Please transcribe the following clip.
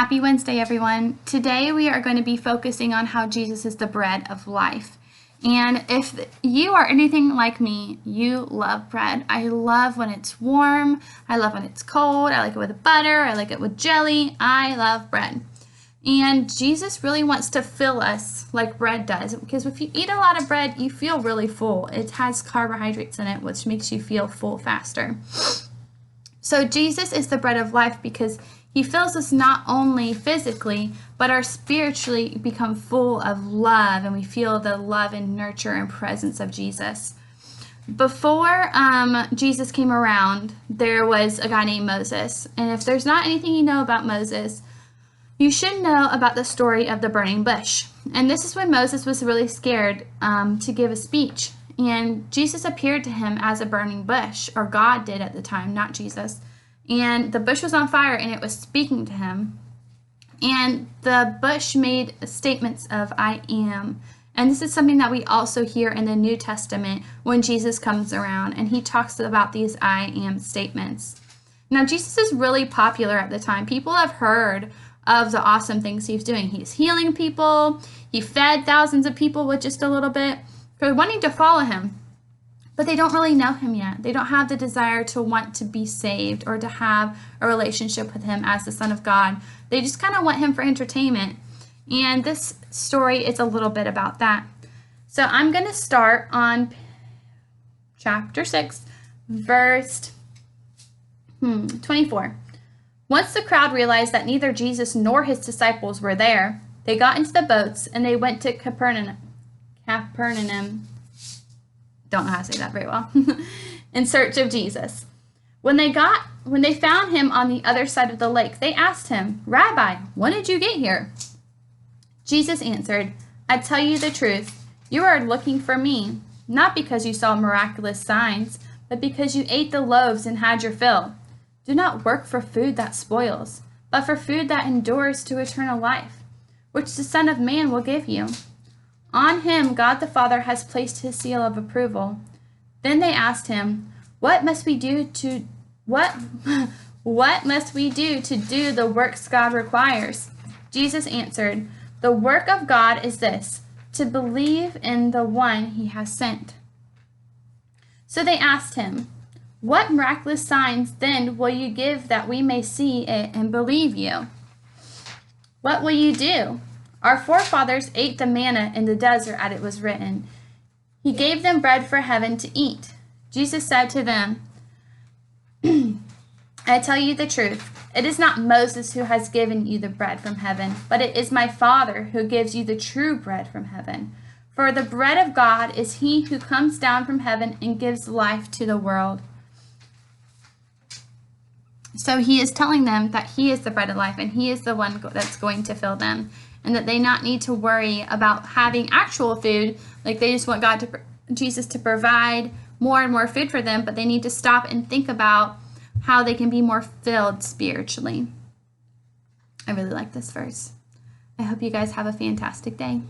Happy Wednesday, everyone. Today we are going to be focusing on how Jesus is the bread of life. And if you are anything like me, you love bread. I love when it's warm. I love when it's cold. I like it with butter. I like it with jelly. I love bread. And Jesus really wants to fill us like bread does, because if you eat a lot of bread, you feel really full. It has carbohydrates in it, which makes you feel full faster. So Jesus is the bread of life because he fills us not only physically, but our spiritually become full of love, and we feel the love and nurture and presence of Jesus. Before Jesus came around, there was a guy named Moses. And if there's not anything you know about Moses, you should know about the story of the burning bush. And this is when Moses was really scared to give a speech. And Jesus appeared to him as a burning bush, or God did at the time, not Jesus. And the bush was on fire and it was speaking to him. And the bush made statements of I am. And this is something that we also hear in the New Testament when Jesus comes around and he talks about these I am statements. Now, Jesus is really popular at the time. People have heard of the awesome things he's doing. He's healing people. He fed thousands of people with just a little bit. They're wanting to follow him, but they don't really know him yet. They don't have the desire to want to be saved or to have a relationship with him as the Son of God. They just kind of want him for entertainment. And this story is a little bit about that. So I'm going to start on chapter 6, verse 24. Once the crowd realized that neither Jesus nor his disciples were there, they got into the boats and they went to Capernaum. Don't know how to say that very well. In search of Jesus. When they found him on the other side of the lake, they asked him, "Rabbi, when did you get here?" Jesus answered, "I tell you the truth, you are looking for me, not because you saw miraculous signs, but because you ate the loaves and had your fill. Do not work for food that spoils, but for food that endures to eternal life, which the Son of Man will give you. On him God the Father has placed his seal of approval." Then they asked him, What must we do to do the works God requires?" Jesus answered, "The work of God is this, to believe in the one he has sent." So they asked him, "What miraculous signs then will you give that we may see it and believe you? What will you do? Our forefathers ate the manna in the desert, as it was written, He gave them bread from heaven to eat." Jesus said to them, "I tell you the truth, it is not Moses who has given you the bread from heaven, but it is my Father who gives you the true bread from heaven. For the bread of God is he who comes down from heaven and gives life to the world." So he is telling them that he is the bread of life and he is the one that's going to fill them, and that they not need to worry about having actual food. Like they just want Jesus to provide more and more food for them, but they need to stop and think about how they can be more filled spiritually. I really like this verse. I hope you guys have a fantastic day.